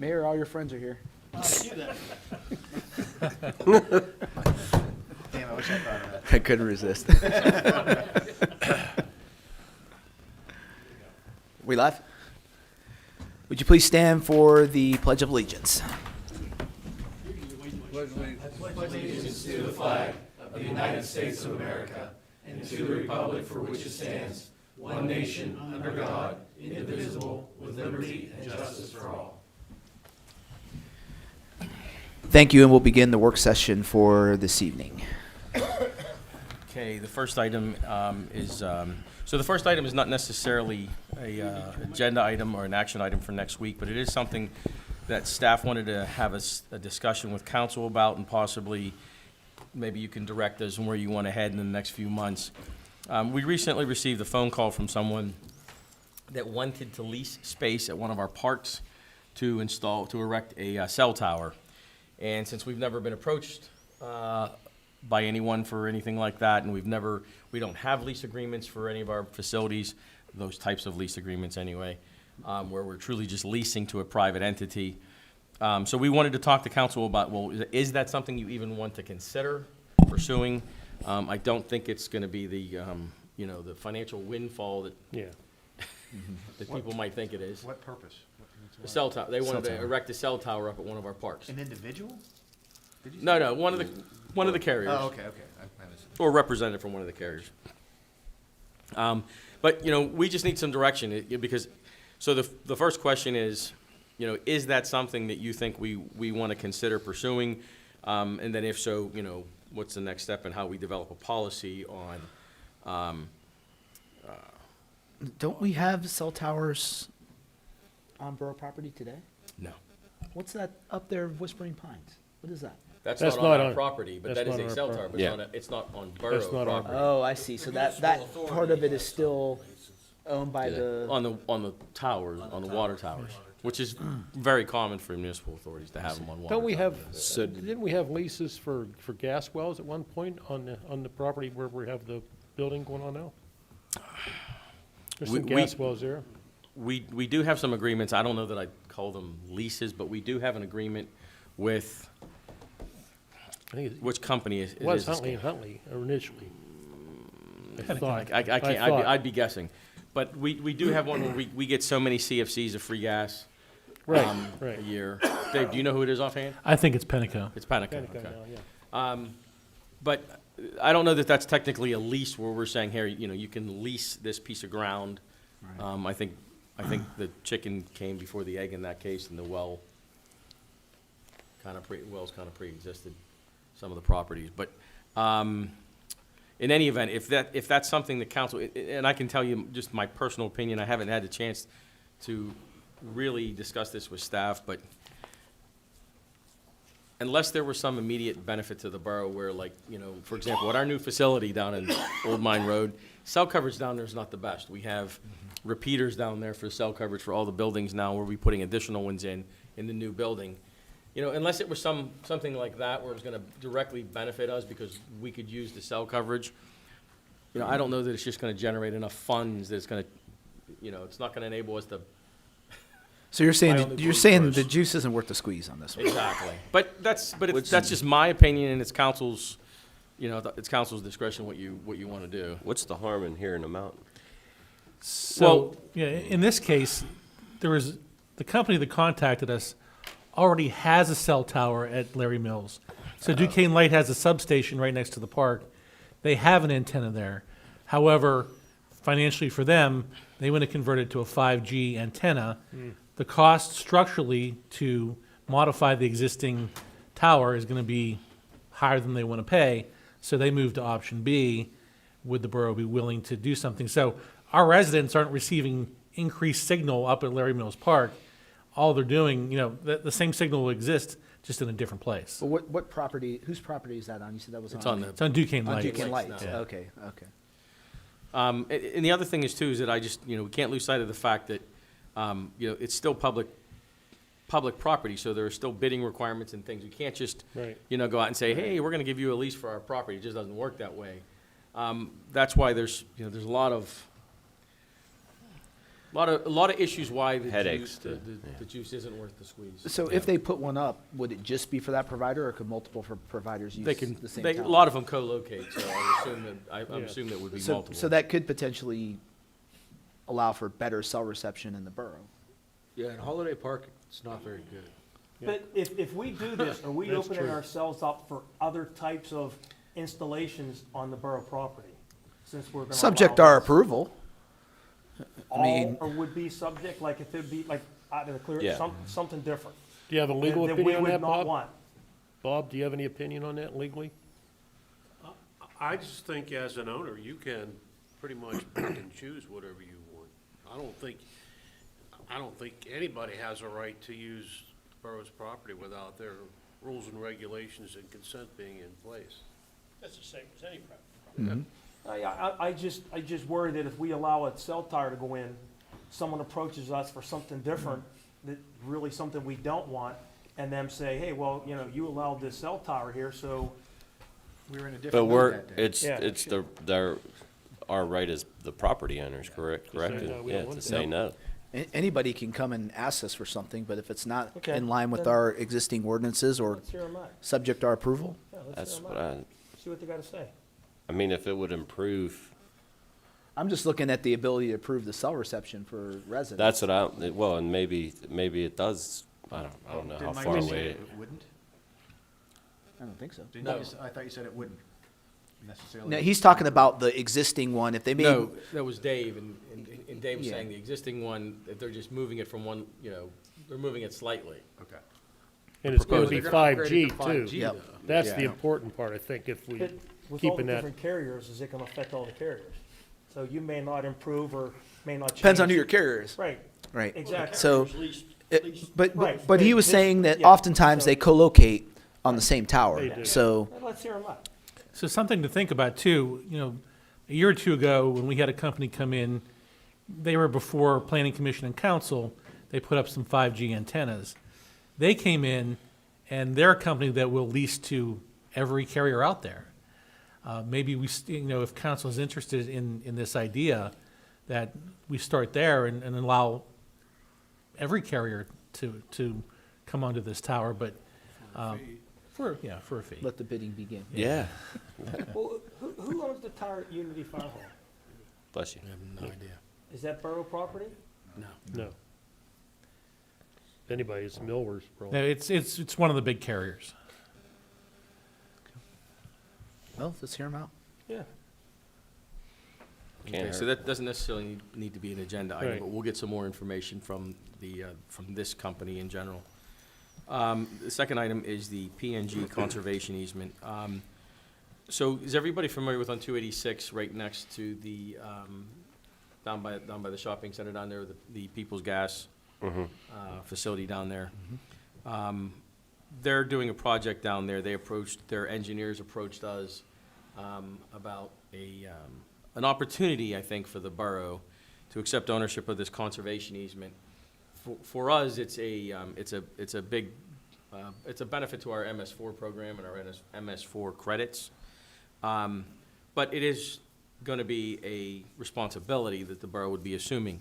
Mayor, all your friends are here. I see that. Damn, I wish I thought of that. I couldn't resist. We live? Would you please stand for the Pledge of Allegiance? Allegiance to the flag of the United States of America and to the republic for which it stands, one nation, under God, indivisible, with liberty and justice for all. Thank you, and we'll begin the work session for this evening. Okay, the first item so the first item is not necessarily a agenda item or an action item for next week, but it is something that staff wanted to have a discussion with council about, and possibly maybe you can direct us on where you want to head in the next few months. We recently received a phone call from someone that wanted to lease space at one of our parks to erect a cell tower. And since we've never been approached by anyone for anything like that, and we don't have lease agreements for any of our facilities, those types of lease agreements anyway, where we're truly just leasing to a private entity. So we wanted to talk to council about, well, is that something you even want to consider pursuing? I don't think it's going to be the financial windfall that that people might think it is. What purpose? The cell tower. They wanted to erect a cell tower up at one of our parks. An individual? Did you say? No, one of the carriers. Oh, okay. I was- Or a representative from one of the carriers. But, we just need some direction, because, so the first question is, is that something that you think we want to consider pursuing? And then if so, what's the next step in how we develop a policy on, Don't we have cell towers on borough property today? no. What's that up there, Whispering Pines? What is that? That's That's not not on our on- property, but that's that is not a on our cell property. tower, but it's not on borough That's not our- property. Oh, I see. So that part of it is still owned by the, On the towers, on the water towers, which is very common for municipal authorities to have them on water. Don't we have, towers. didn't we have leases for gas wells at one point on the property where we have the building going on now? There's some We- gas wells there. We do have some agreements. I don't know that I'd call them leases, but we do have an agreement with, I think which company it was this? Huntley initially. I thought. I can't, thought. I'd be guessing. But we do have one where we get so many CFCs of free gas Right, a right. year. Dave, do you know who it is offhand? I think it's Penico. It's Panico, Pentagon okay. now, yeah. But I don't know that that's technically a lease where we're saying, here, you can lease this piece of ground. I think the chicken came before the egg in that case, and the wells kind of pre-existed some of the properties. But in any event, if that's something the council, and I can tell you just my personal opinion, I haven't had the chance to really discuss this with staff, but unless there was some immediate benefit to the borough where, like, for example, at our new facility down in Old Mine Road, cell coverage down there is not the best. We have repeaters down there for cell coverage for all the buildings now. We'll be putting additional ones in the new building. Unless it was something like that where it's going to directly benefit us because we could use the cell coverage, I don't know that it's just going to generate enough funds that it's going to, it's not going to enable us to. so you're Buy all saying, new you're saying boosters. the juice isn't worth the squeeze on this one? Exactly. But that's just my opinion, and it's council's, it's council's discretion what you want to do. What's the harm in hearing them out? So, yeah, in this case, the company that contacted us already has a cell tower at Larry Mills. So Duquesne Light has a substation right next to the park. They have an antenna there. However, financially for them, they want to convert it to a 5G antenna. The cost structurally to modify the existing tower is going to be higher than they want to pay. So they moved to option B. Would the borough be willing to do something? So our residents aren't receiving increased signal up at Larry Mills Park. All they're doing, the same signal will exist, just in a different place. But what property, whose property is that on? You said that was on? It's on the. It's on Duquesne On Light. Duquesne Lights Lights, now. okay. And the other thing is too, is that I just, we can't lose sight of the fact that, it's still public property, so there are still bidding requirements and things. You can't just, Right. go out and say, hey, we're gonna give you a lease for our property. It just doesn't work that way. That's why there's a lot of, A lot of issues why the Headaches, juice, too. the juice isn't worth the squeeze. So if they put one up, would it just be for that provider, or could multiple providers use They can, the same a tower? lot of them co-locate, so I would Yeah. assume that would be So, multiple. so that could potentially allow for better cell reception in the borough. Yeah, in Holiday Park, it's not very good. But if we do this, are we That's opening true. ourselves up for other types of installations on the borough property? Since we're gonna Subject allow our this? approval. I mean- All, or would be subject, like if it'd be like, out of the clear, Yeah. something different? Do you have a legal that we opinion on would that, not Bob? want? Bob, do you have any opinion on that legally? I just think as an owner, you can pretty much pick and choose whatever you want. I don't think anybody has a right to use the borough's property without their rules and regulations and consent being in place. That's the same as any property. I just worry that if we allow a cell tower to go in, someone approaches us for something different, that really something we don't want, and them say, hey, well, you know, you allowed this cell tower here, so, We were in a But different we're, mood that day. it's, Yeah. it's our right as the property owners, correct? To say Correct? no, we Yeah, don't want to it. say no. Anybody can come and ask us for something, but if it's not Okay, in line with then- our existing ordinances or let's hear them out. subject our approval, Yeah, let's That's hear what 'em out. I, See what they gotta say. I mean, if it would improve, I'm just looking at the ability to approve the cell reception for residents. that's what I, well, and maybe it does, I don't know how Didn't Mike far say away. it wouldn't? I don't think so. Didn't No. you I thought you said it wouldn't necessarily. No, he's talking about the existing one. If they made, No, that was Dave, and Dave was Yeah. saying the existing one, if they're just moving it from one, they're moving it slightly. Okay. And it's gonna be They're gonna upgrade it 5G to too. 5G, Yep. though. That's the Yeah. important part, I think, if we, But with all the keeping that, different carriers, is it gonna affect all the carriers? So you may not improve or may not change. depends on who your carrier is. Right, Right. exactly. So, but Right, but he but was this- saying that yeah, oftentimes so- they co-locate on the same tower. They do. So, Let's hear them out. So something to think about too, a year or two ago, when we had a company come in, they were before Planning Commission and Council, they put up some 5G antennas. They came in, and they're a company that will lease to every carrier out there. Maybe if council is interested in this idea, that we start there and allow every carrier to come onto this tower, but, for a fee. let the bidding begin. Yeah, Well, who owns the tower at Unity Fire Hall? bless you. I have no idea. Is that borough property? no. If anybody, it's Miller's No, problem. it's one of the big carriers. Well, let's hear them out. Yeah. Can't Okay, so hurt. that doesn't necessarily need to be an agenda item, Right. but we'll get some more information from from this company in general. The second item is the PNG Conservation Easement. So is everybody familiar with on 286, right next to the, down by the shopping center down there, the People's Gas facility down there? They're doing a project down there. Their engineers approached us about an opportunity, I think, for the borough to accept ownership of this conservation easement. For us, it's a big, it's a benefit to our MS4 program and our MS4 credits. But it is going to be a responsibility that the borough would be assuming.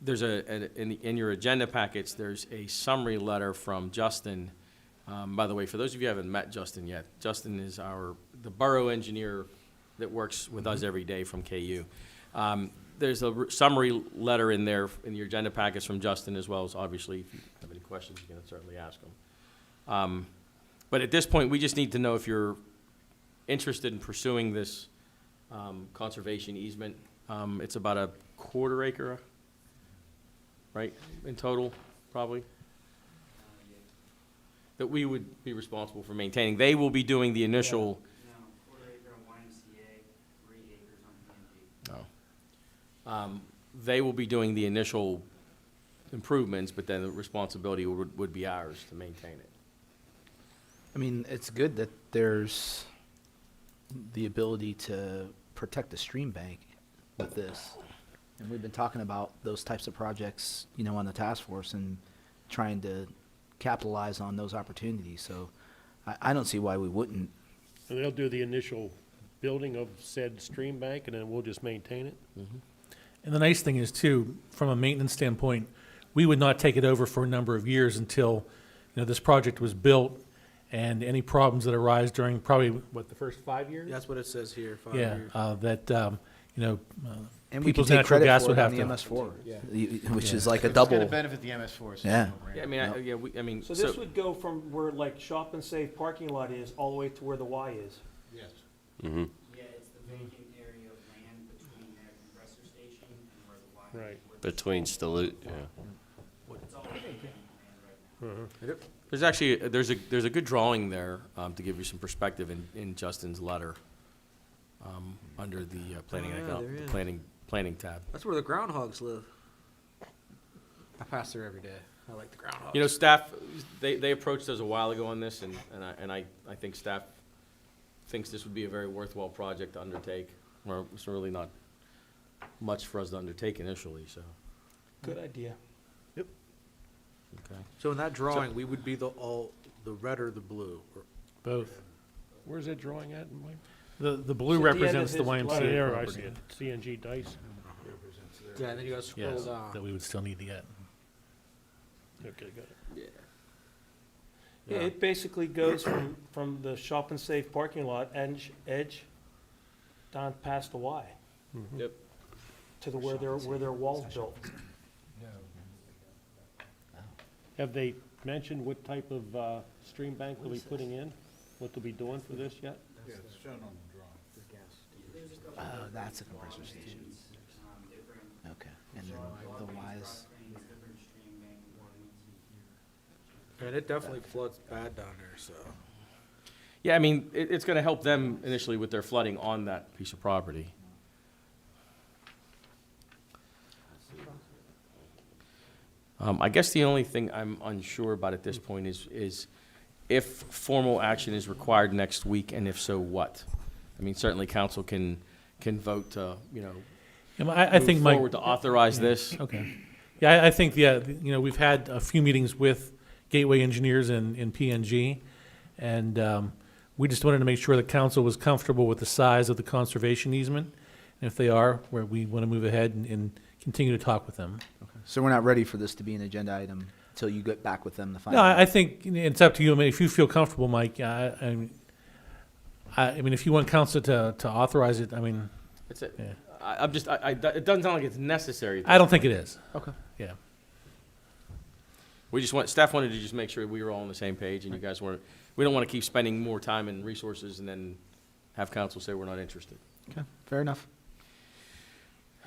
There's in your agenda packets, there's a summary letter from Justin. By the way, for those of you who haven't met Justin yet, Justin is the borough engineer that works with us every day from KU. There's a summary letter in there in your agenda packets from Justin, as well as obviously, if you have any questions, you can certainly ask him. But at this point, we just need to know if you're interested in pursuing this conservation easement. It's about a quarter acre, right, in total, probably, that we would be responsible for maintaining. They will be doing the initial. No, quarter acre on YMCA, 3 acres on PNG. No. They will be doing the initial improvements, but then the responsibility would be ours to maintain it. I mean, it's good that there's the ability to protect the stream bank with this. And we've been talking about those types of projects, on the task force and trying to capitalize on those opportunities. So I don't see why we wouldn't. And they'll do the initial building of said stream bank, and then we'll just maintain it. And the nice thing is too, from a maintenance standpoint, we would not take it over for a number of years until, this project was built, and any problems that arise during probably, what, the first 5 years? That's what it says here, 5 Yeah, years. And we can people's take natural credit gas for would it have on the to. MS4, Yeah. which Yeah. is like a It's gonna double. benefit the MS4. so Yeah. it's a no-brainer. Yeah, I mean, So this would go from where like Shop and Save parking lot is all the way to where the Y is. Yes. Mm-hmm. Yeah, it's the vacant area of land between their compressor station and where the Y. Right. Between Staloot, yeah. It's all vacant land right now. there's actually, there's a good drawing there, to give you some perspective in Justin's letter, under the planning, planning tab. That's where the groundhogs live. I pass there every day. I like the groundhogs. You know, staff, they approached us a while ago on this, and I think staff thinks this would be a very worthwhile project to undertake. Or it's really not much for us to undertake initially, so, Good idea. okay. So in that drawing, we would be the red or the blue. Or- Both. Where's that drawing at, Mike? The blue It's at the end represents of the his Oh, letter. YMCA there, I property. see it, CNG Dice. Yeah, and then you gotta scroll Yes, down. that we would still need to get. Okay, got it. Yeah, it basically goes from the Shop and Save parking lot edge down past the Y Yep. to the where their wall's built. Have they mentioned what type of stream bank they'll be putting in? What they'll be doing for this yet? Oh, that's a compressor station. Different Okay, and then the Y's. things, different stream bank ordinance. And it definitely floods bad down there, so. Yeah, I mean, it's gonna help them initially with their flooding on that piece of property. I guess the only thing I'm unsure about at this point is if formal action is required next week, and if so, what? I mean, certainly council can vote to, I think, move Mike. forward to authorize this. Okay. Yeah, I think, yeah, we've had a few meetings with Gateway Engineers and PNG, and we just wanted to make sure that council was comfortable with the size of the conservation easement. And if they are, we want to move ahead and continue to talk with them. So we're not ready for this to be an agenda item until you get back with them to find No, out. I think it's up to you. I mean, if you feel comfortable, Mike, I mean, if you want council to authorize it, I mean, That's it. yeah. It doesn't sound like it's necessary. I don't think it is. Okay. Yeah. Staff wanted to just make sure we were all on the same page, and you guys weren't, we don't want to keep spending more time and resources and then have council say we're not interested. Okay, fair enough.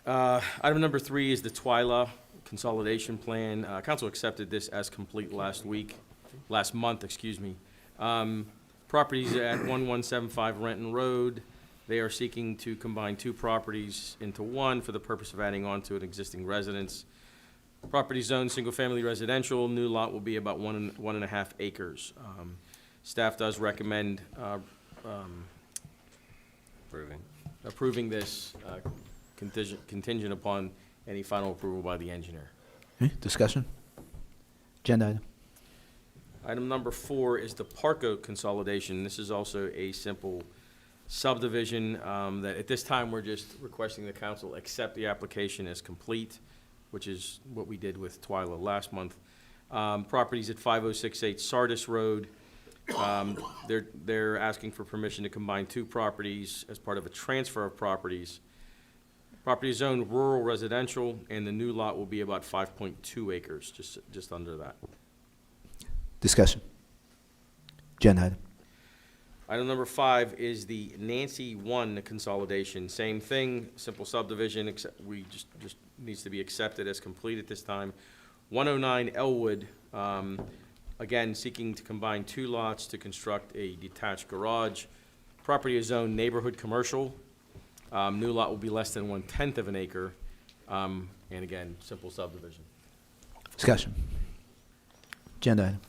Item number 3 is the Twyla Consolidation Plan. Council accepted this as complete last month, excuse me. Properties at 1175 Renton Road. They are seeking to combine 2 properties into one for the purpose of adding on to an existing residence. Property zone, single-family residential. New lot will be about 1.5 acres. Staff does recommend approving this contingent upon any final approval by the engineer. Okay, discussion? Agenda item. Item number 4 is the Parco consolidation. This is also a simple subdivision that at this time, we're just requesting the council accept the application as complete, which is what we did with Twyla last month. Properties at 5068 Sardis Road. They're asking for permission to combine 2 properties as part of a transfer of properties. Property is zoned rural residential, and the new lot will be about 5.2 acres, just under that. Discussion. Agenda item. Item number 5 is the Nancy 1 consolidation. Same thing, simple subdivision, except we just needs to be accepted as complete at this time. 109 Elwood, again, seeking to combine 2 lots to construct a detached garage. Property is zoned neighborhood commercial. New lot will be less than 1/10 of an acre, and again, simple subdivision. Discussion. Agenda item.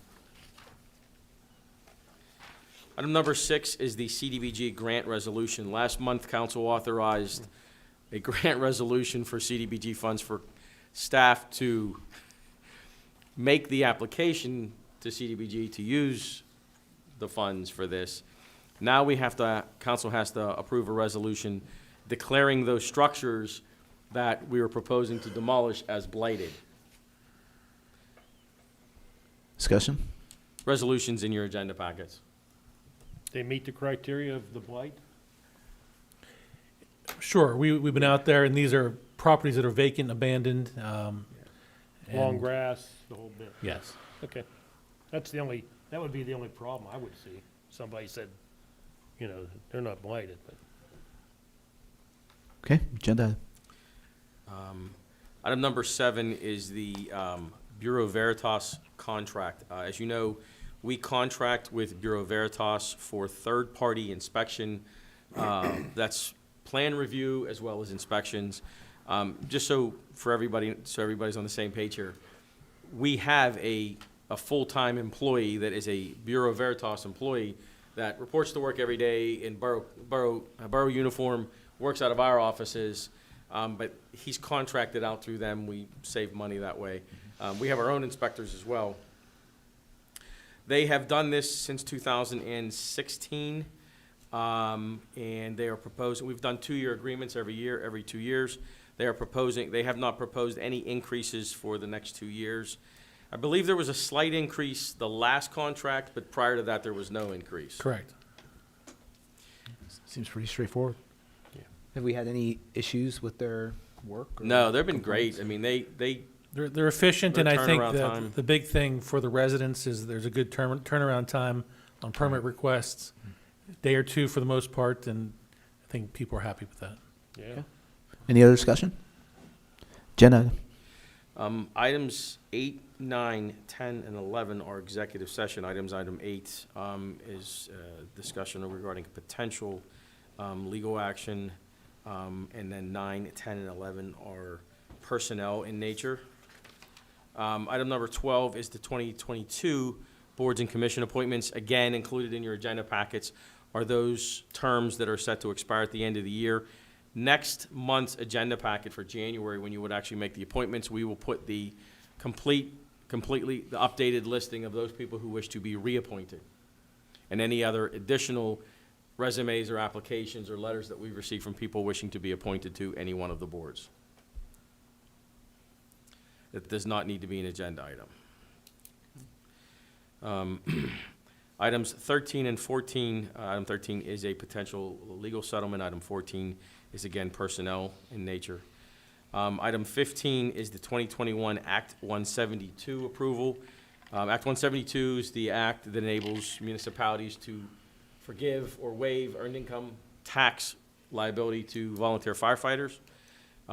Item number 6 is the CDBG grant resolution. Last month, council authorized a grant resolution for CDBG funds for staff to make the application to CDBG to use the funds for this. Now council has to approve a resolution declaring those structures that we were proposing to demolish as blighted. Discussion? Resolutions in your agenda packets. They meet the criteria of the blight? Sure, we've been out there, and these are properties that are vacant, abandoned. Long and- grass, the whole bit? Yes. Okay. That would be the only problem I would see. Somebody said, you know, they're not blighted, but. Okay, agenda. Item number 7 is the Bureau Veritas contract. As you know, we contract with Bureau Veritas for third-party inspection. That's plan review as well as inspections. Just so everybody's on the same page here, we have a full-time employee that is a Bureau Veritas employee that reports to work every day in borough uniform, works out of our offices, but he's contracted out through them. We save money that way. We have our own inspectors as well. They have done this since 2016, and they are proposing, we've done 2-year agreements every 2 years. They have not proposed any increases for the next 2 years. I believe there was a slight increase the last contract, but prior to that, there was no increase. Correct. Seems pretty straightforward. Yeah. Have we had any issues with their work? or No, they've been complaints? great. I mean, they They're efficient, and Their I think turnaround time. the big thing for the residents is there's a good turnaround time on permit requests, day or two for the most part, and I think people are happy with that. Yeah. Any other discussion? Agenda. Items 8, 9, 10, and 11 are executive session items. Item 8 is discussion regarding potential legal action, and then 9, 10, and 11 are personnel in nature. Item number 12 is the 2022 boards and commission appointments. Again, included in your agenda packets are those terms that are set to expire at the end of the year. Next month's agenda packet for January, when you would actually make the appointments, we will put the completely the updated listing of those people who wish to be reappointed, and any other additional resumes or applications or letters that we've received from people wishing to be appointed to any one of the boards. It does not need to be an agenda item. Items 13 and 14, item 13 is a potential legal settlement. Item 14 is again personnel in nature. Item 15 is the 2021 Act 172 approval. Act 172 is the act that enables municipalities to forgive or waive earned income tax liability to volunteer firefighters.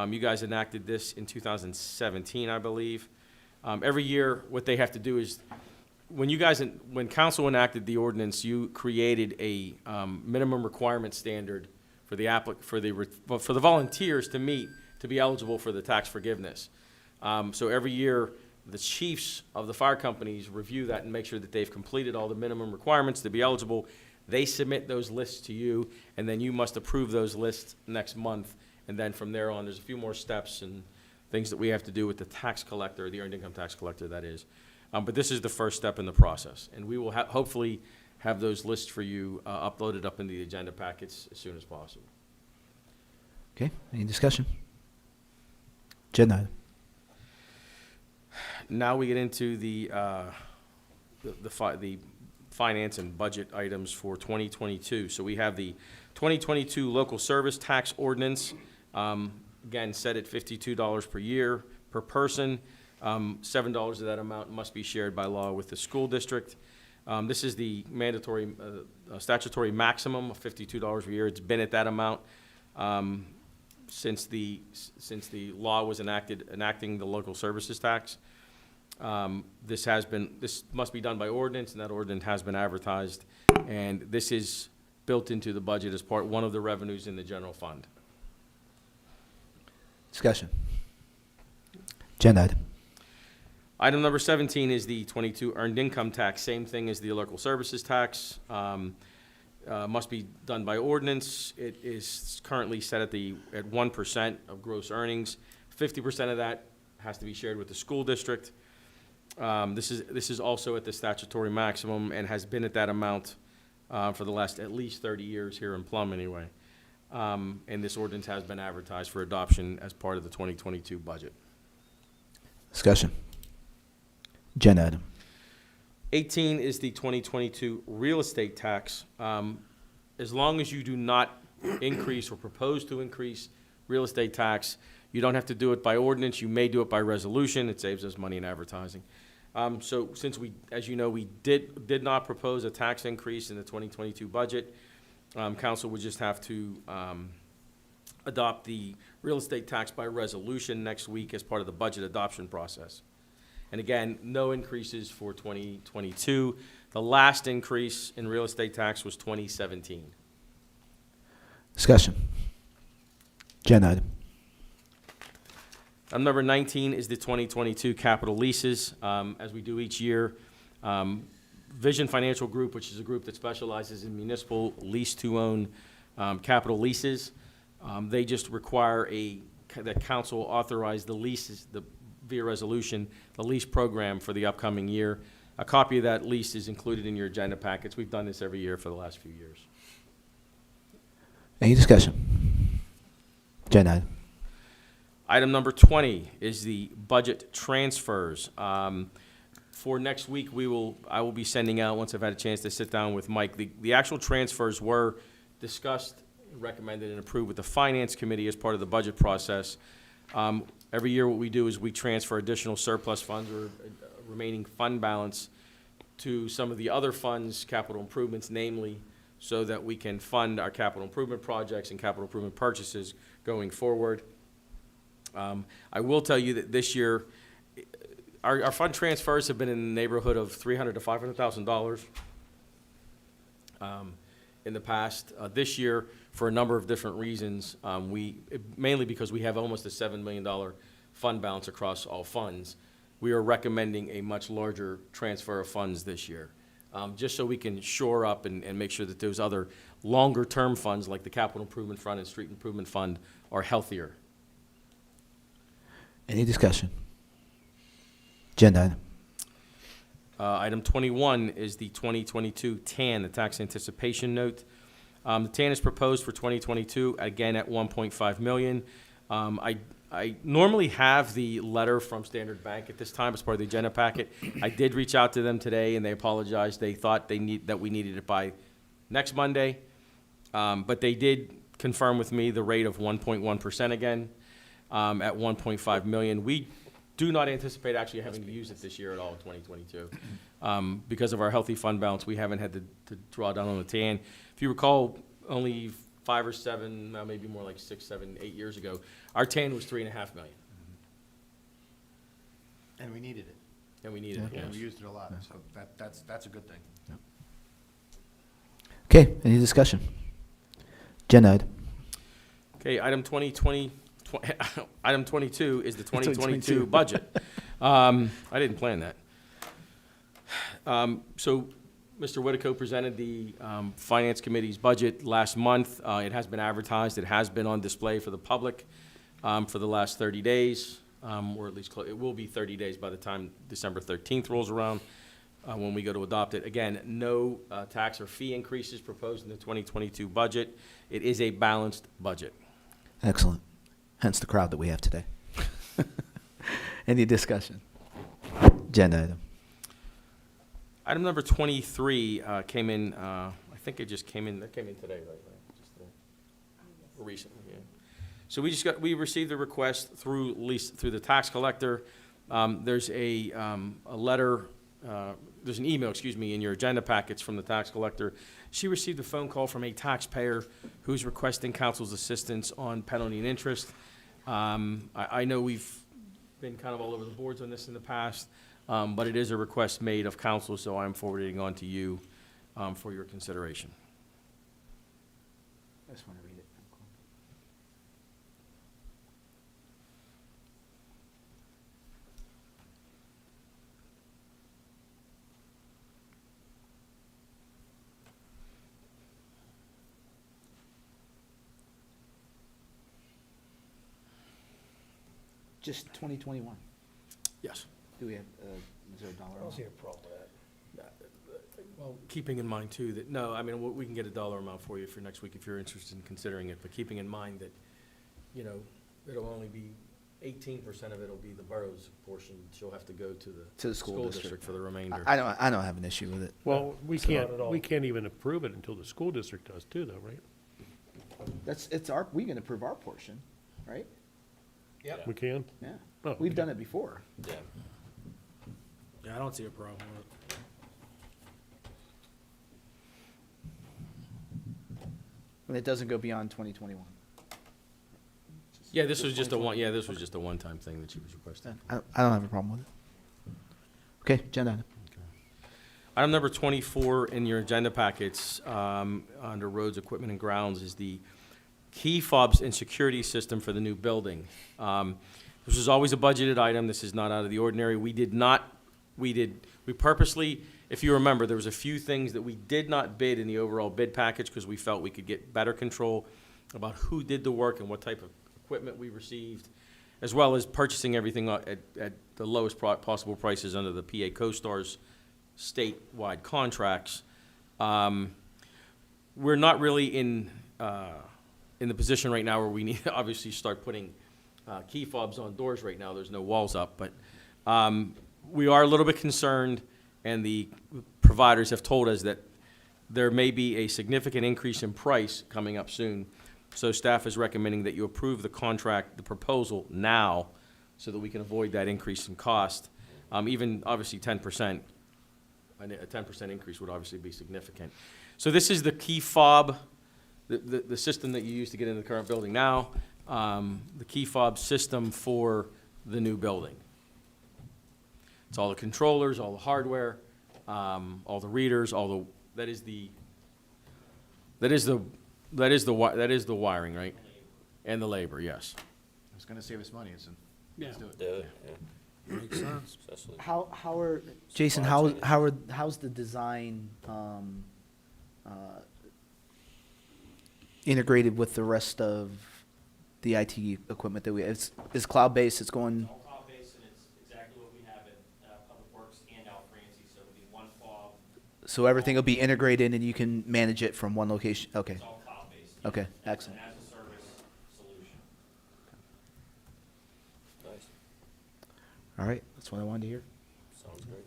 You guys enacted this in 2017, I believe. Every year, what they have to do is, when council enacted the ordinance, you created a minimum requirement standard for the volunteers to meet to be eligible for the tax forgiveness. So every year, the chiefs of the fire companies review that and make sure that they've completed all the minimum requirements to be eligible. They submit those lists to you, and then you must approve those lists next month. And then from there on, there's a few more steps and things that we have to do with the tax collector, the earned income tax collector, that is. But this is the first step in the process. And we will hopefully have those lists for you uploaded up in the agenda packets as soon as possible. Okay, any discussion? Agenda item. Now we get into the finance and budget items for 2022. So we have the 2022 local service tax ordinance, again, set at $52 per year per person. $7 of that amount must be shared by law with the school district. This is the mandatory statutory maximum of $52 a year. It's been at that amount since the law was enacting the local services tax. This must be done by ordinance, and that ordinance has been advertised, and this is built into the budget as one of the revenues in the general fund. Discussion. Agenda item. Item number 17 is the 22 earned income tax, same thing as the local services tax. Must be done by ordinance. It is currently set at 1% of gross earnings. 50% of that has to be shared with the school district. This is also at the statutory maximum and has been at that amount for the last at least 30 years here in Plum anyway. And this ordinance has been advertised for adoption as part of the 2022 budget. Discussion. Agenda item. 18 is the 2022 real estate tax. As long as you do not increase or propose to increase real estate tax, you don't have to do it by ordinance. You may do it by resolution. It saves us money in advertising. So since we, as you know, we did not propose a tax increase in the 2022 budget, council would just have to adopt the real estate tax by resolution next week as part of the budget adoption process. And again, no increases for 2022. The last increase in real estate tax was 2017. Discussion. Agenda item. Number 19 is the 2022 capital leases. As we do each year, Vision Financial Group, which is a group that specializes in municipal lease-to-own capital leases, they just require that council authorize the leases, via resolution, the lease program for the upcoming year. A copy of that lease is included in your agenda packets. We've done this every year for the last few years. Any discussion? Agenda item. Item number 20 is the budget transfers. For next week, I will be sending out, once I've had a chance to sit down with Mike, the actual transfers were discussed, recommended, and approved with the Finance Committee as part of the budget process. Every year what we do is we transfer additional surplus funds or remaining fund balance to some of the other funds, capital improvements namely, so that we can fund our capital improvement projects and capital improvement purchases going forward. I will tell you that this year, our fund transfers have been in the neighborhood of $300,000 to $500,000 in the past. This year, for a number of different reasons, mainly because we have almost a $7 million fund balance across all funds, we are recommending a much larger transfer of funds this year, just so we can shore up and make sure that those other longer-term funds, like the Capital Improvement Fund and Street Improvement Fund, are healthier. Any discussion? Agenda item. Item 21 is the 2022 TAN, the Tax Anticipation Note. The TAN is proposed for 2022, again at $1.5 million. I normally have the letter from Standard Bank at this time as part of the agenda packet. I did reach out to them today, and they apologized. They thought that we needed it by next Monday, but they did confirm with me the rate of 1.1% again at $1.5 million. We do not anticipate actually having to use it this year at all in 2022. Because of our healthy fund balance, we haven't had to draw down on the TAN. If you recall, only 5 or 7, maybe more like 6, 7, 8 years ago, our TAN was $3.5 million. And we needed it. And we needed it, And we yes. used it a lot, so that's a good thing. Okay, any discussion? Agenda item. Okay, item 22 is the 2022 budget. I didn't plan that. So Mr. Whitaco presented the Finance Committee's budget last month. It has been advertised. It has been on display for the public for the last 30 days, or at least it will be 30 days by the time December 13th rolls around when we go to adopt it. Again, no tax or fee increases proposed in the 2022 budget. It is a balanced budget. Excellent. Hence the crowd that we have today. Any discussion? Agenda item. Item number 23 came in, I think it just came in, that came in today, right? Just recently, yeah. So we received a request through the tax collector. There's a letter, there's an email, in your agenda packets from the tax collector. She received a phone call from a taxpayer who's requesting council's assistance on penalty and interest. I know we've been kind of all over the boards on this in the past, but it is a request made of council, so I'm forwarding on to you for your consideration. I just want to read it. Just 2021. Yes. Do we have, is there a dollar? I don't see a problem with that. Well, keeping in mind too that, no, I mean, we can get a dollar amount for you for next week if you're interested in considering it, but keeping in mind that, you know, it'll only be 18% of it'll be the borough's portion. She'll have to go to the the school school district. district for the remainder. I don't have an issue with it. Well, we So not at all. can't even approve it until the school district does too, though, right? We can approve our portion, right? We can? Yeah. Oh, We've okay. done it before. Yeah. Yeah, I don't see a problem with it. And it doesn't go beyond 2021. Yeah, this was just a one-time thing that she was requesting. I don't have a problem with it. Okay, agenda item. Item number 24 in your agenda packets, under roads, equipment, and grounds, is the key fobs and security system for the new building. This was always a budgeted item. This is not out of the ordinary. We purposely, if you remember, there was a few things that we did not bid in the overall bid package because we felt we could get better control about who did the work and what type of equipment we received, as well as purchasing everything at the lowest possible prices under the PA CoStar's statewide contracts. We're not really in the position right now where we need to obviously start putting key fobs on doors right now. There's no walls up, but we are a little bit concerned, and the providers have told us that there may be a significant increase in price coming up soon. So staff is recommending that you approve the contract, the proposal now, so that we can avoid that increase in cost. Even obviously 10%, a 10% increase would obviously be significant. So this is the key fob, the system that you use to get into the current building now, the key fob system for the new building. It's all the controllers, all the hardware, all the readers, that is the wiring, right? And the labor, yes. It's going to save us money. Yeah. Makes sense. Especially- Jason, how's the design integrated with the rest of the IT equipment that it's cloud-based, it's going, All cloud-based, and it's exactly what we have at Public Works and Al Francie, so it'll be one fob, so everything will be integrated and you can manage it from one location? Okay, it's all cloud-based. okay, An excellent. as-a-service solution. Nice. All right, that's what I wanted to hear. Sounds great.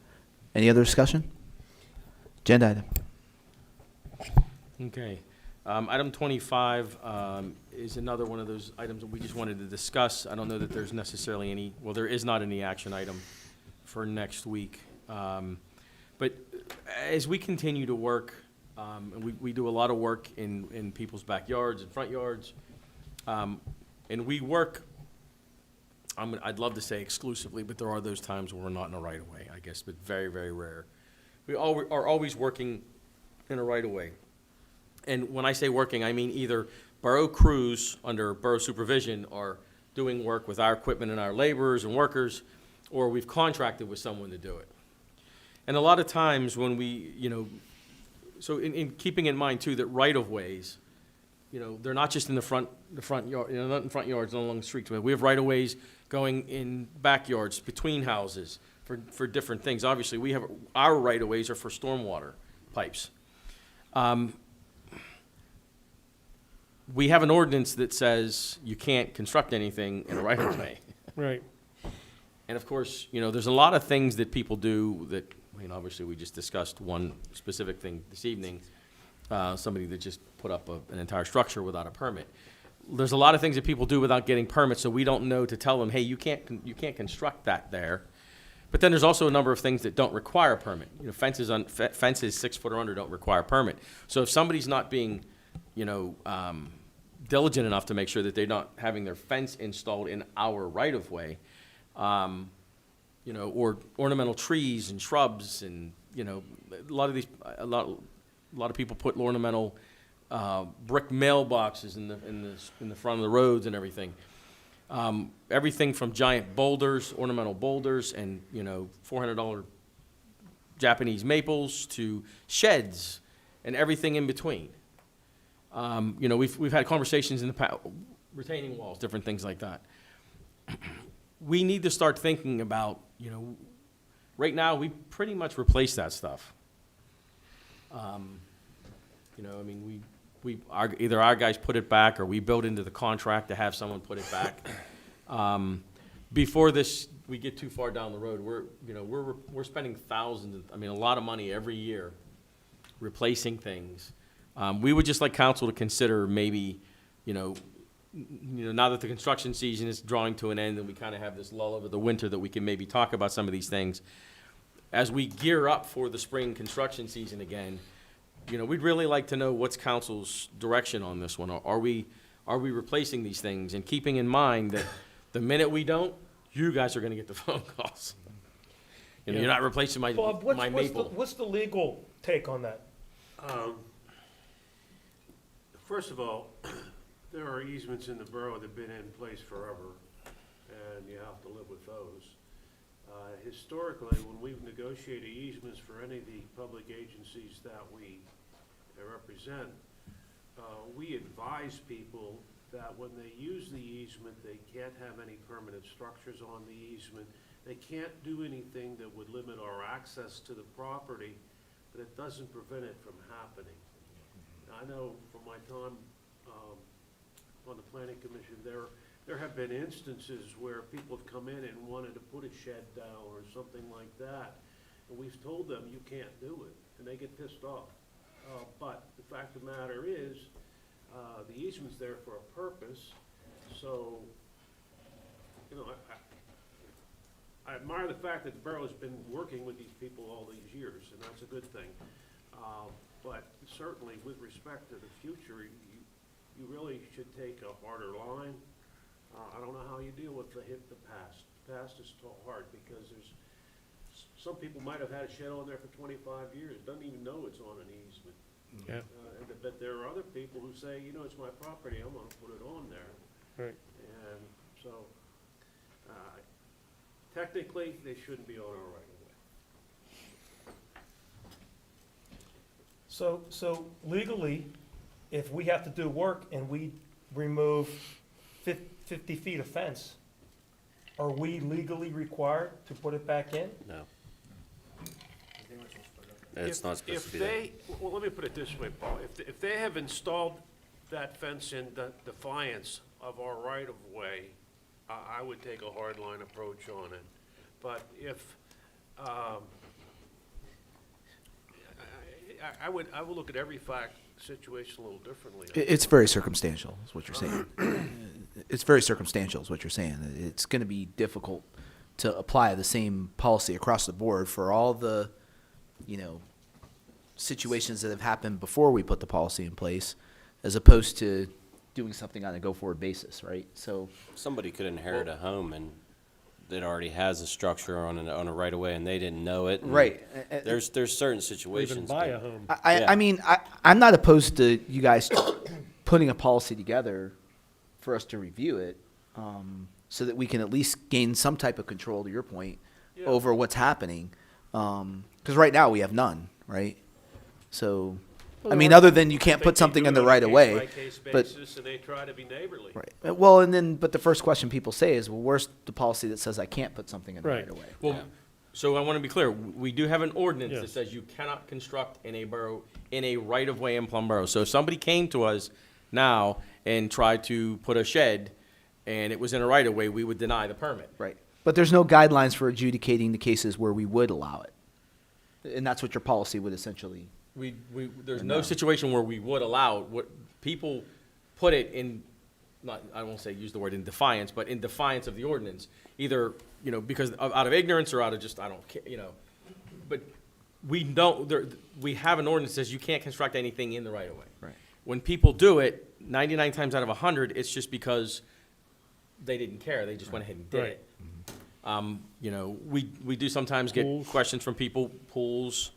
Any other discussion? Agenda item. Okay. Item 25 is another one of those items that we just wanted to discuss. I don't know that there's necessarily there is not any action item for next week. But as we continue to work, and we do a lot of work in people's backyards and front yards, and we work, I'd love to say exclusively, but there are those times where we're not in a right-of-way, I guess, but very, very rare. We are always working in a right-of-way. And when I say working, I mean either borough crews under borough supervision are doing work with our equipment and our laborers and workers, or we've contracted with someone to do it. And a lot of times when we, so in keeping in mind too that right-of-ways, they're not just in the front yard, not in front yards and along the streets. We have right-of-ways going in backyards, between houses, for different things. Obviously, we have, our right-of-ways are for stormwater pipes. We have an ordinance that says you can't construct anything in a right-of-way. Right. And of course, there's a lot of things that people do that, obviously we just discussed one specific thing this evening, somebody that just put up an entire structure without a permit. There's a lot of things that people do without getting permits, so we don't know to tell them, hey, you can't construct that there. But then there's also a number of things that don't require a permit. Fences 6 foot or under don't require a permit. So if somebody's not being diligent enough to make sure that they're not having their fence installed in our right-of-way, or ornamental trees and shrubs, and a lot of people put ornamental brick mailboxes in the front of the roads and everything. Everything from giant boulders, ornamental boulders, and $400 Japanese maples to sheds and everything in between. We've had conversations in the past, retaining walls, different things like that. We need to start thinking about, right now, we pretty much replace that stuff. You know, I mean, either our guys put it back or we build into the contract to have someone put it back. Before we get too far down the road, we're spending thousands, a lot of money every year replacing things. We would just like council to consider maybe, now that the construction season is drawing to an end and we kind of have this lull over the winter, that we can maybe talk about some of these things. As we gear up for the spring construction season again, we'd really like to know what's council's direction on this one. Are we replacing these things? And keeping in mind that the minute we don't, you guys are gonna get the phone calls. You're not replacing my maple. What's the legal take on that? First of all, there are easements in the borough that have been in place forever, and you have to live with those. Historically, when we've negotiated easements for any of the public agencies that we represent, we advise people that when they use the easement, they can't have any permanent structures on the easement. They can't do anything that would limit our access to the property, but it doesn't prevent it from happening. I know from my time on the planning commission, there have been instances where people have come in and wanted to put a shed down or something like that, and we've told them you can't do it, and they get pissed off. But the fact of the matter is, the easement's there for a purpose, so, I admire the fact that the borough's been working with these people all these years, and that's a good thing. But certainly, with respect to the future, you really should take a harder line. I don't know how you deal with the past. The past is hard because some people might have had a shed on there for 25 years, doesn't even know it's on an easement. Yeah. But there are other people who say, it's my property, I'm gonna put it on there. Right. And so, technically, they shouldn't be on our right of way. So legally, if we have to do work and we remove 50 feet of fence, are we legally required to put it back in? No. It's not supposed to be there. Well, let me put it this way, Paul. If they have installed that fence in defiance of our right-of-way, I would take a hardline approach on it. But if, I would look at every situation a little differently. It's very circumstantial, is what you're saying. It's very circumstantial, is what you're saying. It's going to be difficult to apply the same policy across the board for all the, situations that have happened before we put the policy in place, as opposed to doing something on a go-forward basis, right? So Somebody could inherit a home and that already has a structure on a right of way and they didn't know it. and right. There's certain Or situations. even buy but- a home. I'm not opposed to you guys putting a policy together for us to review it, so that we can at least gain some type of control, to your point, Yeah. over what's happening. Because right now we have none, right? So, other than you can't put something in the right of way. Case-by-case but- basis, and they try to be neighborly. Right. Well, but the first question people say is, well, where's the policy that says I can't put something in the Right. right of way? Well, so I want to be clear, we do have an ordinance that Yes. says you cannot construct in a borough, in a right-of-way in Plum Boro. So if somebody came to us now and tried to put a shed and it was in a right-of-way, we would deny the permit. Right. But there's no guidelines for adjudicating the cases where we would allow it. And that's what your policy would essentially. There's no situation where we would allow, what people put it in, I won't say use the word in defiance, but in defiance of the ordinance, either, because out of ignorance or out of just, I don't care, but we have an ordinance that says you can't construct anything in the right of way. Right. When people do it, 99 times out of 100, it's just because they didn't care, they just went ahead and did Right. it. We do sometimes get Pools. questions from people, pools,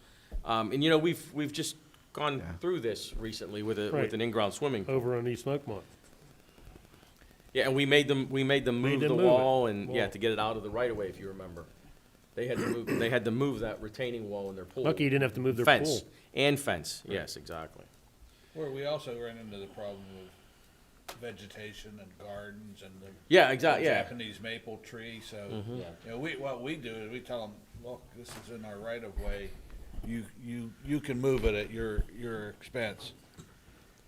and we've just gone through this recently with Right. an in-ground swimming pool. Over on East Oakmont. Yeah, and we made them move them the move it. wall and, Wall. to get it out of the right of way, if you remember. They had to move that retaining wall in their pool. Lucky you didn't have to move their Fence, pool. and fence, yes, exactly. Where we also ran into the problem of vegetation and gardens and the Yeah, exactly, yeah. Japanese maple tree, so, Mhm. Yeah. what we do is we tell them, look, this is in our right of way, you can move it at your expense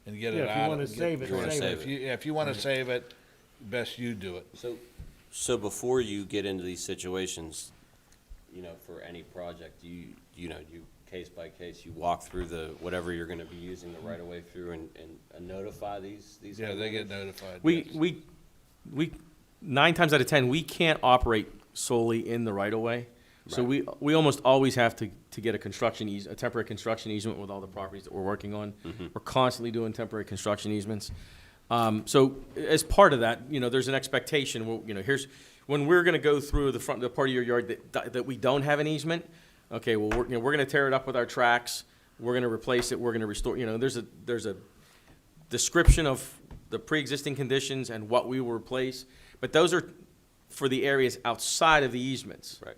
and get it Yeah, if you out. wanna get- save it, You wanna save save it. If you wanna save it, best you do it. So before you get into these situations, you know, for any project, you case by case, you walk through whatever you're gonna be using the right of way through and notify these. Yeah, they get notified. yes. We 9 times out of 10, we can't operate solely in the right of way. So Right. we almost always have to get a temporary construction easement with all the properties that we're working on. We're constantly doing temporary construction easements. So as part of that, you know, there's an expectation, well, you know, when we're gonna go through the part of your yard that we don't have an easement, okay, well, we're gonna tear it up with our tracks, we're gonna replace it, we're gonna restore, you know, there's a description of the pre-existing conditions and what we will replace, but those are for the areas outside of the easements. Right.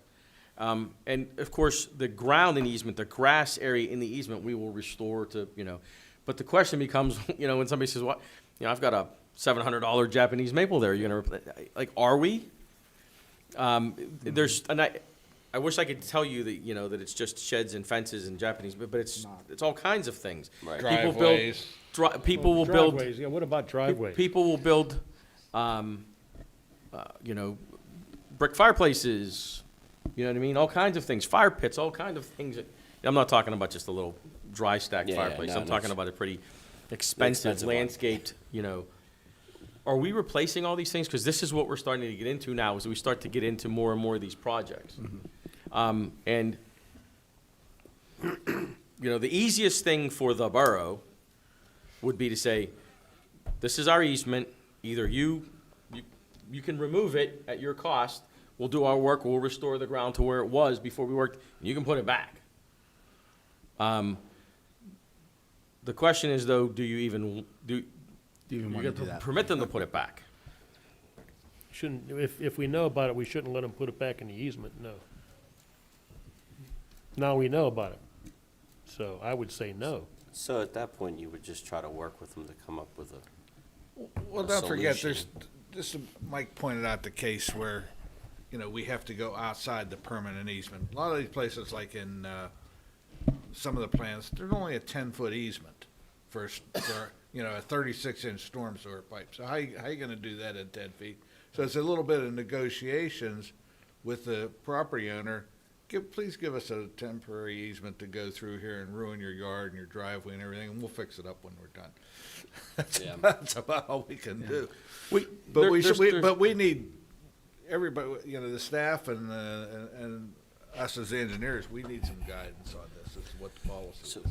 And of course, the ground in easement, the grass area in the easement, we will restore to, you know, but the question becomes, you know, when somebody says, what, you know, I've got a $700 Japanese maple there, you're gonna, like, are we? I wish I could tell you that, you know, that it's just sheds and fences and Japanese, but it's all kinds of things. Right. People build, Driveways. people will build, Driveways, yeah, what about driveways? people will build, you know, brick fireplaces, you know what I mean? All kinds of things, fire pits, all kinds of things. I'm not talking about just a little dry stack Yeah, fireplace. no, I'm talking that's- about a pretty expensive expensive one. landscaped, you know. Are we replacing all these things? Because this is what we're starting to get into now, as we start to get into more and more of these projects. And, you know, the easiest thing for the borough would be to say, this is our easement, either you can remove it at your cost, we'll do our work, we'll restore the ground to where it was before we worked, and you can put it back. The question is, though, do you even want to do that? permit them to put it back? Shouldn't, if we know about it, we shouldn't let them put it back in the easement, no. Now we know about it, so I would say no. So at that point, you would just try to work with them to come up with a. Well, a don't forget, solution. Mike pointed out the case where, you know, we have to go outside the permanent easement. A lot of these places, like in, some of the plants, there's only a 10-foot easement for, you know, a 36-inch storm sewer pipe. So how you gonna do that in 10 feet? So it's a little bit of negotiations with the property owner. Please give us a temporary easement to go through here and ruin your yard and your driveway and everything, and we'll fix it up when we're done. Yeah. That's about all we can do. We, But we need everybody, you know, the staff and us as engineers, we need some guidance on this, as to what the policy is.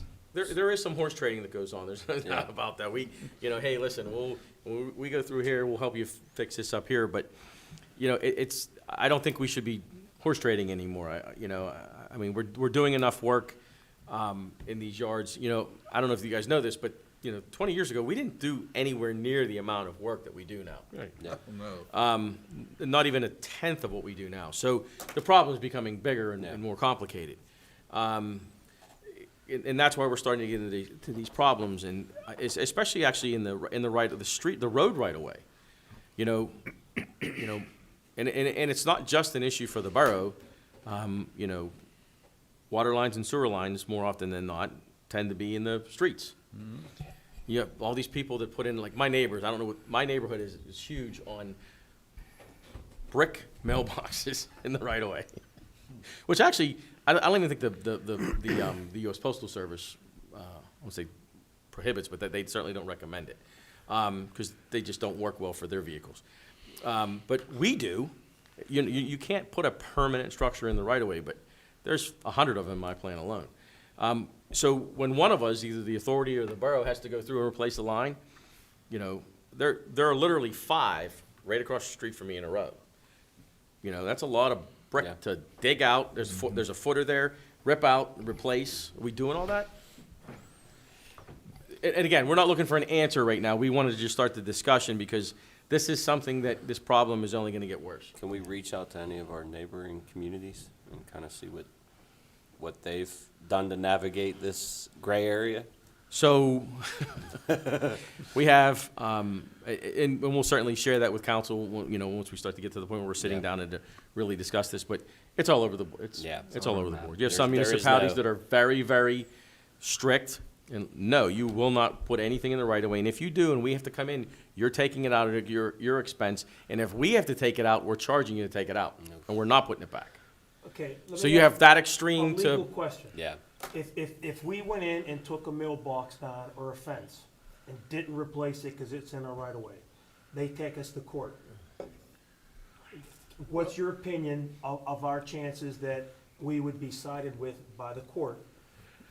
There is some horse trading that goes on, there's no doubt about that. You know, hey, listen, we go through here, we'll help you fix this up here, but, you know, I don't think we should be horse trading anymore. I mean, we're doing enough work, in these yards, you know, I don't know if you guys know this, but, you know, 20 years ago, we didn't do anywhere near the amount of work that we do now. Right. Yeah. No. Not even a tenth of what we do now. So the problem is becoming bigger and more complicated. And that's why we're starting to get into these problems, and especially actually in the right of the street, the road right away. You know, and it's not just an issue for the borough. You know, water lines and sewer lines more often than not tend to be in the streets. You have all these people that put in, like my neighbors. I don't know what my neighborhood is huge on brick mailboxes in the right of way, which actually I don't even think the U.S. Postal Service I won't say prohibits, but they certainly don't recommend it because they just don't work well for their vehicles. But we do. You can't put a permanent structure in the right of way, but there's 100 of them in my plan alone. So when one of us, either the authority or the borough, has to go through and replace a line, you know, there are literally 5 right across the street from me in a row. You know, that's a lot of brick Yeah. to dig out. There's a footer there, rip out, replace. Are we doing all that? And again, we're not looking for an answer right now. We wanted to just start the discussion because this is something that this problem is only going to get worse. Can we reach out to any of our neighboring communities and kind of see what they've done to navigate this gray area? So, we have, and we'll certainly share that with council, once we start to get to the point where we're sitting Yeah. down and to really discuss this, but it's all over the, Yeah. it's all over the board. You have some There is municipalities no- that are very, very strict, and no, you will not put anything in the right of way, and if you do, and we have to come in, you're taking it out of your expense, and if we have to take it out, we're charging you to take it out, and we're not putting it back. Okay. let So me you ask have that a extreme legal to, question. Yeah. If we went in and took a mailbox down or a fence and didn't replace it because it's in our right of way, they take us to court. What's your opinion of our chances that we would be sided with by the court,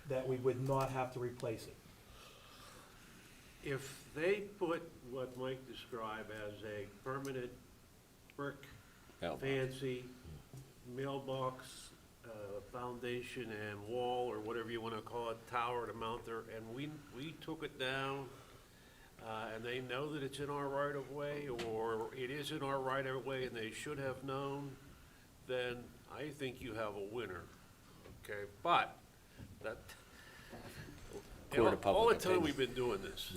that we would not have to replace it? If they put what Mike described as a permanent brick, Mailbox. fancy mailbox, foundation and wall, or whatever you wanna call it, tower to mount there, and we took it down, and they know that it's in our right of way, or it is in our right of way, and they should have known, then I think you have a winner, okay? But, that, Court of all public the time opinion. we've been doing this,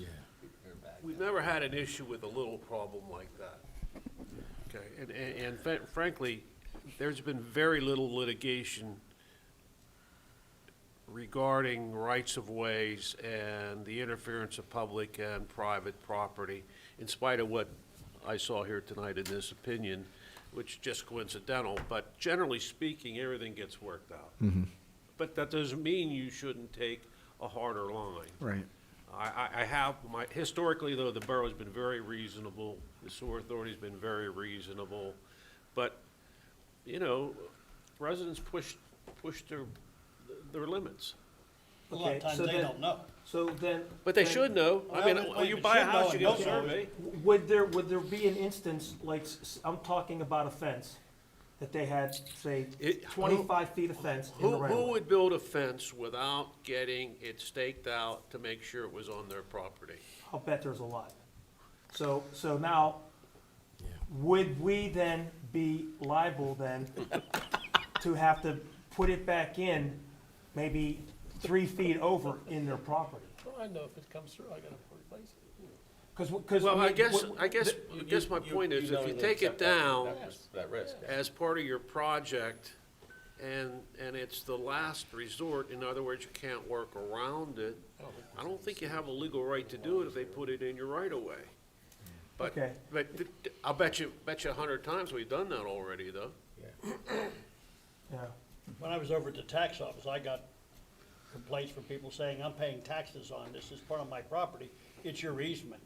we've never had an issue with a little problem like that. Okay, and frankly, there's been very little litigation regarding rights-of-ways and the interference of public and private property, in spite of what I saw here tonight in this opinion, which is just coincidental, but generally speaking, everything gets worked out. But that doesn't mean you shouldn't take a harder line. Right. I have, historically, though, the borough's been very reasonable, the sewer authority's been very reasonable, but, residents push their limits. A lot of Okay, times so they then- don't know. So then. But they then should know. I mean, Well, when you they buy a should know house, you and get a don't know. survey. Would there be an instance, like, I'm talking about a fence, that they had, say, It- 25 feet of fence in the right of Who way? would build a fence without getting it staked out to make sure it was on their property? I'll bet there's a lot. So now, would we then be liable then to have to put it back in maybe 3 feet over in their property? Well, I know if it comes through, I gotta replace it. Because, Well, I guess my point is, if you knowingly take it accept that- down that risk. as part of your project, and it's the last resort, in other words, you can't work around it, I don't think you have a legal right to do it if they put it in your right of way. But, Okay. but I'll bet you 100 times we've done that already, though. yeah, When I was over at the tax office, I got complaints from people saying, I'm paying taxes on this, it's part of my property, it's your easement.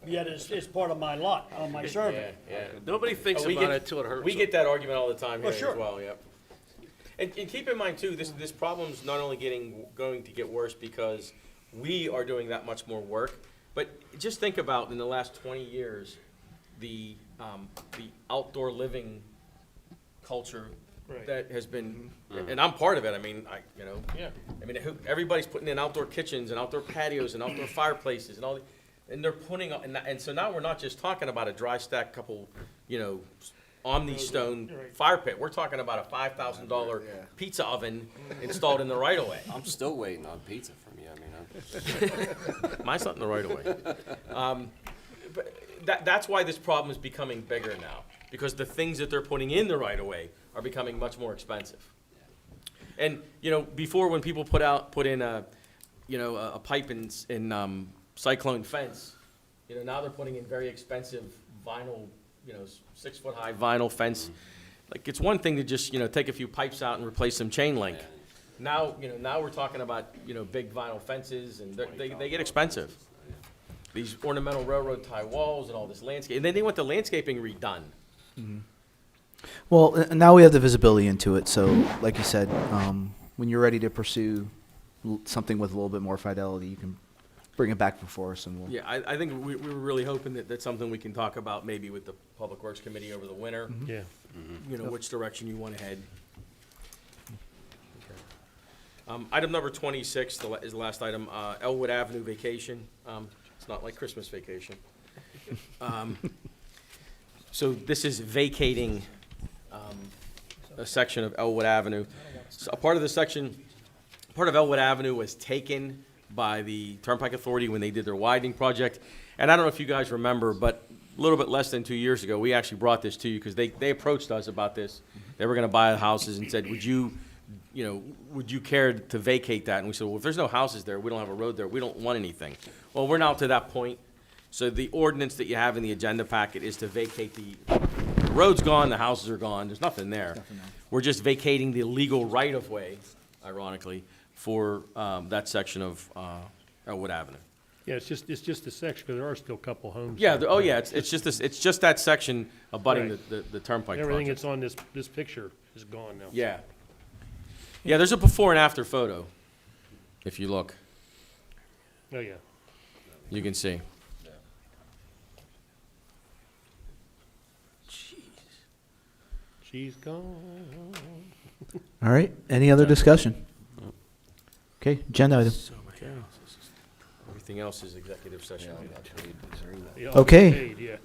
Yet it's part of my lot, on my survey. Yeah. Nobody thinks Oh, we about get- it till it hurts We them. get that argument all the time here Well, as sure. well, yep. And keep in mind too, this problem's not only going to get worse because we are doing that much more work, but just think about in the last 20 years, the outdoor living culture Right. that has been, and I'm part of it, I mean, Yeah. I mean, everybody's putting in outdoor kitchens and outdoor patios and outdoor fireplaces and all, and they're putting, and so now we're not just talking about a dry stack couple, Omni-Stone Right. fire pit. We're talking about a $5,000 pizza oven installed in the right of way. I'm still waiting on pizza from you, I mean, Mine's not in the right of way. But that's why this problem is becoming bigger now, because the things that they're putting in the right of way are becoming much more expensive. And, before when people put in a pipe in cyclone fence, now they're putting in very expensive vinyl, 6-foot-high vinyl fence. Like, it's one thing to just, take a few pipes out and replace some chain link. Now, now we're talking about, big vinyl fences, and they get expensive. These ornamental railroad tie walls and all this landscape, and then they want the landscaping redone. Well, now we have the visibility into it, so like you said, when you're ready to pursue something with a little bit more fidelity, you can bring it back before us and we'll. Yeah, I think we were really hoping that that's something we can talk about maybe with the Public Works Committee over the winter, Yeah. which direction you want to head. Item number 26 is the last item, Elwood Avenue vacation. It's not like Christmas vacation. So this is vacating a section of Elwood Avenue. So a part of the section part of Elwood Avenue was taken by the Turnpike Authority when they did their widening project. And I don't know if you guys remember, but a little bit less than 2 years ago, we actually brought this to you because they approached us about this. They were gonna buy the houses and said, would you care to vacate that? And we said, well, if there's no houses there, we don't have a road there, we don't want anything. Well, we're now to that point. So the ordinance that you have in the agenda packet is to vacate the road's gone, the houses are gone, there's nothing there. We're just vacating the legal right-of-way, ironically, for that section of Elwood Avenue. Yeah, it's just a section, because there are still a couple homes. Yeah, there. oh yeah, it's just this, it's just that section abutting Right. the Turnpike Everything project. that's on this picture is gone now. Yeah. Yeah, there's a before and after photo, if you look, Oh, yeah. you can see. She's gone. All right, any other discussion? Okay, agenda item. Everything else is executive session. Yeah, Okay. paid, yeah.